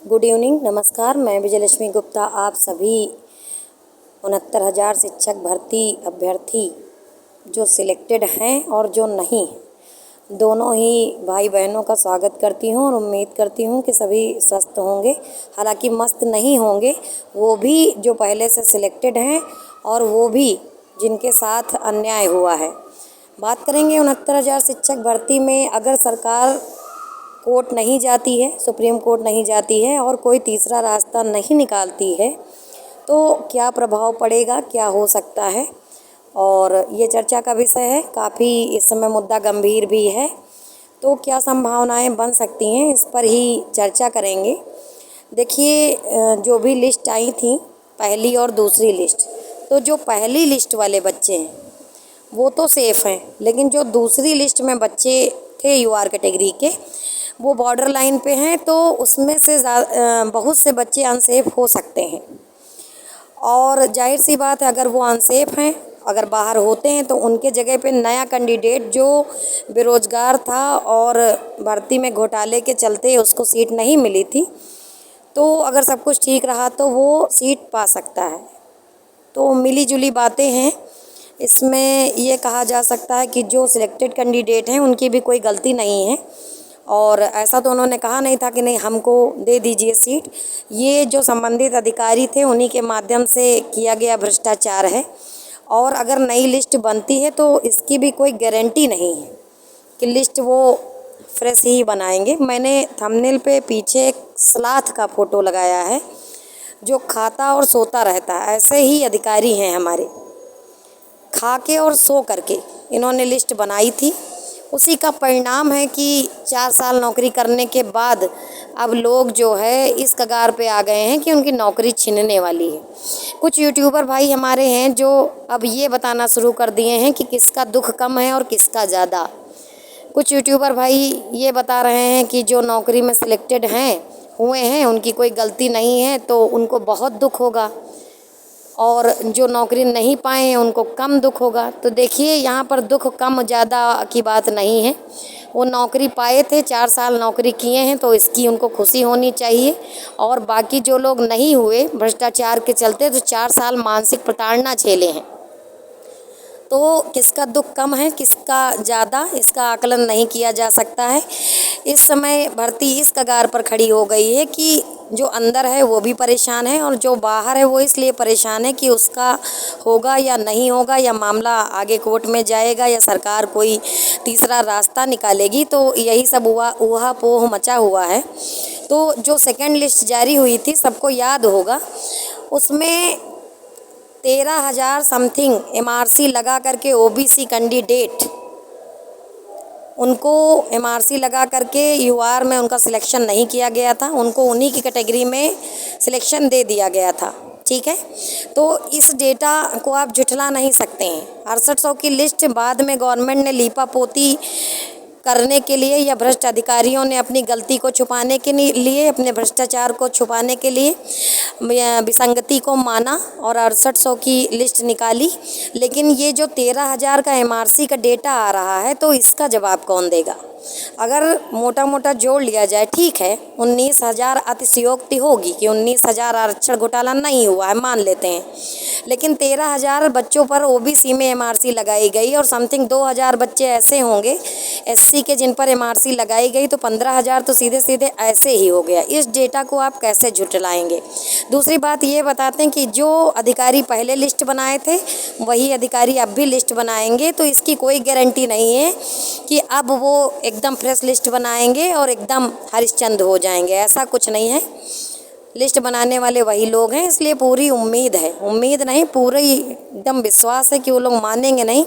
Good evening, नमस्कार। मैं विजयलक्ष्मी गुप्ता आप सभी 69,000 शिक्षक भर्ती अभ्यर्थी जो सिलेक्टेड हैं और जो नहीं, दोनों ही भाई बहनों का स्वागत करती हूँ और उम्मीद करती हूँ कि सभी स्वस्थ होंगे। हालांकि मस्त नहीं होंगे वो भी जो पहले से सिलेक्टेड हैं और वो भी जिनके साथ अन्याय हुआ है। बात करेंगे 69,000 शिक्षक भर्ती में। अगर सरकार कोर्ट नहीं जाती है, सुप्रीम कोर्ट नहीं जाती है और कोई तीसरा रास्ता नहीं निकालती है तो क्या प्रभाव पड़ेगा, क्या हो सकता है, और ये चर्चा का विषय है। काफ़ी इस समय मुद्दा गंभीर भी है, तो क्या संभावनाएं बन सकती हैं, इस पर ही चर्चा करेंगे। देखिए, जो भी लिस्ट आई थी, पहली और दूसरी लिस्ट, तो जो पहली लिस्ट वाले बच्चे हैं वो तो सेफ़ हैं, लेकिन जो दूसरी लिस्ट में बच्चे थे यूआर कैटेगरी के, वो बॉर्डर लाइन पे हैं, तो उसमें से बहुत से बच्चे अनसेफ हो सकते हैं। और जाहिर सी बात है, अगर वो अनसेफ हैं, अगर बाहर होते हैं, तो उनके जगह पे नया कैंडिडेट जो बेरोज़गार था और भर्ती में घोटाले के चलते उसको सीट नहीं मिली थी, तो अगर सब कुछ ठीक रहा तो वो सीट पा सकता है। तो मिली जुली बातें हैं। इसमें ये कहा जा सकता है कि जो सिलेक्टेड कैंडिडेट हैं उनकी भी कोई गलती नहीं है, और ऐसा तो उन्होंने कहा नहीं था कि नहीं हमको दे दीजिए सीट। ये जो संबंधित अधिकारी थे उन्हीं के माध्यम से किया गया भ्रष्टाचार है। और अगर नई लिस्ट बनती है तो इसकी भी कोई गारंटी नहीं है कि लिस्ट वो फ्रेश ही बनाएंगे। मैंने थंबनेल पे पीछे एक सलाथ का फ़ोटो लगाया है जो खाता और सोता रहता है। ऐसे ही अधिकारी हैं हमारे, खा के और सो करके इन्होंने लिस्ट बनाई थी। उसी का परिणाम है कि 4 साल नौकरी करने के बाद अब लोग जो है इस कगार पे आ गए हैं कि उनकी नौकरी छीनने वाली है। कुछ यूट्यूबर भाई हमारे हैं जो अब ये बताना शुरू कर दिए हैं कि किसका दुख कम है और किसका ज़्यादा। कुछ यूट्यूबर भाई ये बता रहे हैं कि जो नौकरी में सिलेक्टेड हुए हैं उनकी कोई गलती नहीं है तो उनको बहुत दुख होगा, और जो नौकरी नहीं पाए हैं उनको कम दुख होगा। तो देखिए, यहाँ पर दुख कम ज़्यादा की बात नहीं है। वो नौकरी पाए थे, 4 साल नौकरी किए हैं, तो इसकी उनको खुशी होनी चाहिए। और बाकी जो लोग नहीं हुए भ्रष्टाचार के चलते, तो 4 साल मानसिक प्रताड़ना झेले हैं। तो किसका दुख कम है, किसका ज़्यादा, इसका आकलन नहीं किया जा सकता है। इस समय भर्ती इस कगार पर खड़ी हो गई है कि जो अंदर है वो भी परेशान है और जो बाहर है वो इसलिए परेशान है कि उसका होगा या नहीं होगा, या मामला आगे कोर्ट में जाएगा, या सरकार कोई तीसरा रास्ता निकालेगी। तो यही सब ऊहापोह मचा हुआ है। तो जो सेकंड लिस्ट जारी हुई थी, सबको याद होगा, उसमें 13,000 समथिंग एमआरसी लगा करके ओबीसी कैंडिडेट, उनको एमआरसी लगा करके यूआर में उनका सिलेक्शन नहीं किया गया था, उनको उन्हीं की कैटेगरी में सिलेक्शन दे दिया गया था। ठीक है, तो इस डेटा को आप झुठला नहीं सकते हैं। 6800 की लिस्ट बाद में गवर्नमेंट ने लीपापोती करने के लिए, या भ्रष्ट अधिकारियों ने अपनी गलती को छुपाने के लिए, अपने भ्रष्टाचार को छुपाने के लिए विसंगति को माना और 6800 की लिस्ट निकाली। लेकिन ये जो 13,000 का एमआरसी का डेटा आ रहा है, तो इसका जवाब कौन देगा? अगर मोटा मोटा जोड़ लिया जाए, ठीक है, 19,000 अतिशयोक्ति होगी कि 19,000 आरक्षण घोटाला नहीं हुआ है, मान लेते हैं, लेकिन 13,000 बच्चों पर ओबीसी में एमआरसी लगाई गई और समथिंग 2,000 बच्चे ऐसे होंगे एससी के जिन पर एमआरसी लगाई गई, तो 15,000 तो सीधे सीधे ऐसे ही हो गया। इस डेटा को आप कैसे झुठलाएंगे? दूसरी बात ये बताते हैं कि जो अधिकारी पहले लिस्ट बनाए थे वही अधिकारी अब भी लिस्ट बनाएंगे, तो इसकी कोई गारंटी नहीं है कि अब वो एकदम फ्रेश लिस्ट बनाएंगे और एकदम हरिश्चंद्र हो जाएंगे। ऐसा कुछ नहीं है। लिस्ट बनाने वाले वही लोग हैं, इसलिए पूरी उम्मीद है, उम्मीद नहीं, पूरी एकदम विश्वास है कि वो लोग मानेंगे नहीं,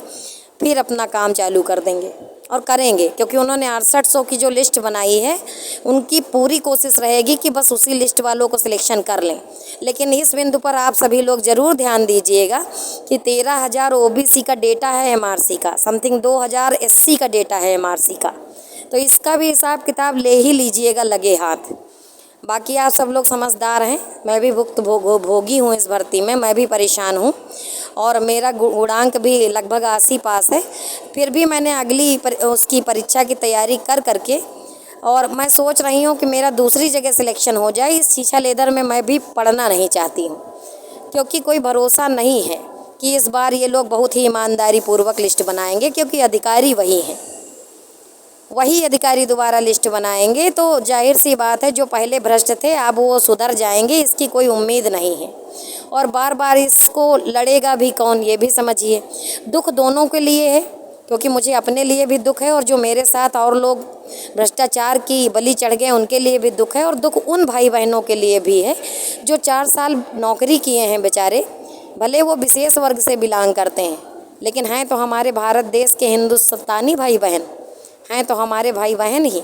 फिर अपना काम चालू कर देंगे और करेंगे, क्योंकि उन्होंने 6800 की जो लिस्ट बनाई है उनकी पूरी कोशिश रहेगी कि बस उसी लिस्ट वालों को सिलेक्शन कर लें। लेकिन इस बिंदु पर आप सभी लोग ज़रूर ध्यान दीजिएगा कि 13,000 ओबीसी का डेटा है एमआरसी का, समथिंग 2,000 एससी का डेटा है एमआरसी का, तो इसका भी हिसाब किताब ले ही लीजिएगा लगे हाथ। बाकी आप सब लोग समझदार हैं, मैं भी भोगी हूँ इस भर्ती में, मैं भी परेशान हूँ और मेरा गुणांक भी लगभग 80 पास है। फिर भी मैंने अगली उसकी परीक्षा की तैयारी कर करके और मैं सोच रही हूँ कि मेरा दूसरी जगह सिलेक्शन हो जाए। इस शीशा लेदर में मैं भी पढ़ना नहीं चाहती हूँ, क्योंकि कोई भरोसा नहीं है कि इस बार ये लोग बहुत ही ईमानदारी पूर्वक लिस्ट बनाएंगे, क्योंकि अधिकारी वही हैं, वही अधिकारी दोबारा लिस्ट बनाएंगे। तो जाहिर सी बात है, जो पहले भ्रष्ट थे अब वो सुधर जाएंगे, इसकी कोई उम्मीद नहीं है। और बार बार इसको लड़ेगा भी कौन, ये भी समझिए। दुख दोनों के लिए है, क्योंकि मुझे अपने लिए भी दुख है, और जो मेरे साथ और लोग भ्रष्टाचार की बलि चढ़ गए उनके लिए भी दुख है। और दुख उन भाई बहनों के लिए भी है जो 4 साल नौकरी किए हैं बेचारे, भले वो विशेष वर्ग से बिलोंग करते हैं, लेकिन हैं तो हमारे भारत देश के हिंदुस्तानी भाई बहन, हैं तो हमारे भाई बहन ही।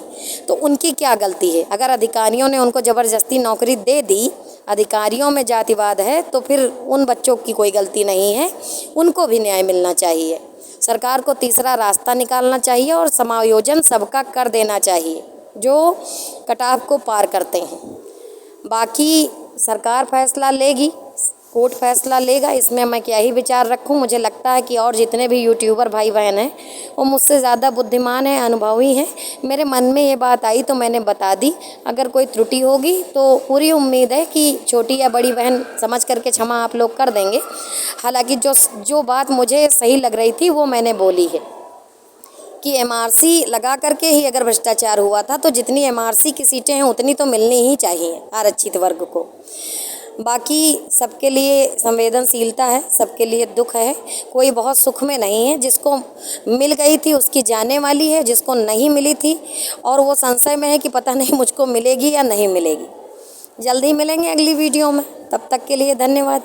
तो उनकी क्या गलती है? अगर अधिकारियों ने उनको ज़बरदस्ती नौकरी दे दी, अधिकारियों में जातिवाद है, तो फिर उन बच्चों की कोई गलती नहीं है, उनको भी न्याय मिलना चाहिए। सरकार को तीसरा रास्ता निकालना चाहिए और समायोजन सबका कर देना चाहिए जो कटाव को पार करते हैं। बाकी सरकार फैसला लेगी, कोर्ट फैसला लेगा, इसमें मैं क्या ही विचार रखूं। मुझे लगता है कि और जितने भी यूट्यूबर भाई बहन हैं वो मुझसे ज़्यादा बुद्धिमान हैं, अनुभवी हैं। मेरे मन में ये बात आई तो मैंने बता दी। अगर कोई त्रुटि होगी तो पूरी उम्मीद है कि छोटी या बड़ी बहन समझ करके क्षमा आप लोग कर देंगे। हालांकि जो बात मुझे सही लग रही थी वो मैंने बोली है कि एमआरसी लगा करके ही अगर भ्रष्टाचार हुआ था तो जितनी एमआरसी की सीटें हैं उतनी तो मिलनी ही चाहिए आरक्षित वर्ग को। बाकी सबके लिए संवेदनशीलता है, सबके लिए दुख है, कोई बहुत सुख में नहीं है। जिसको मिल गई थी उसकी जाने वाली है, जिसको नहीं मिली थी और वो संशय में है कि पता नहीं मुझको मिलेगी या नहीं मिलेगी। जल्दी मिलेंगे अगली वीडियो में, तब तक के लिए धन्यवाद।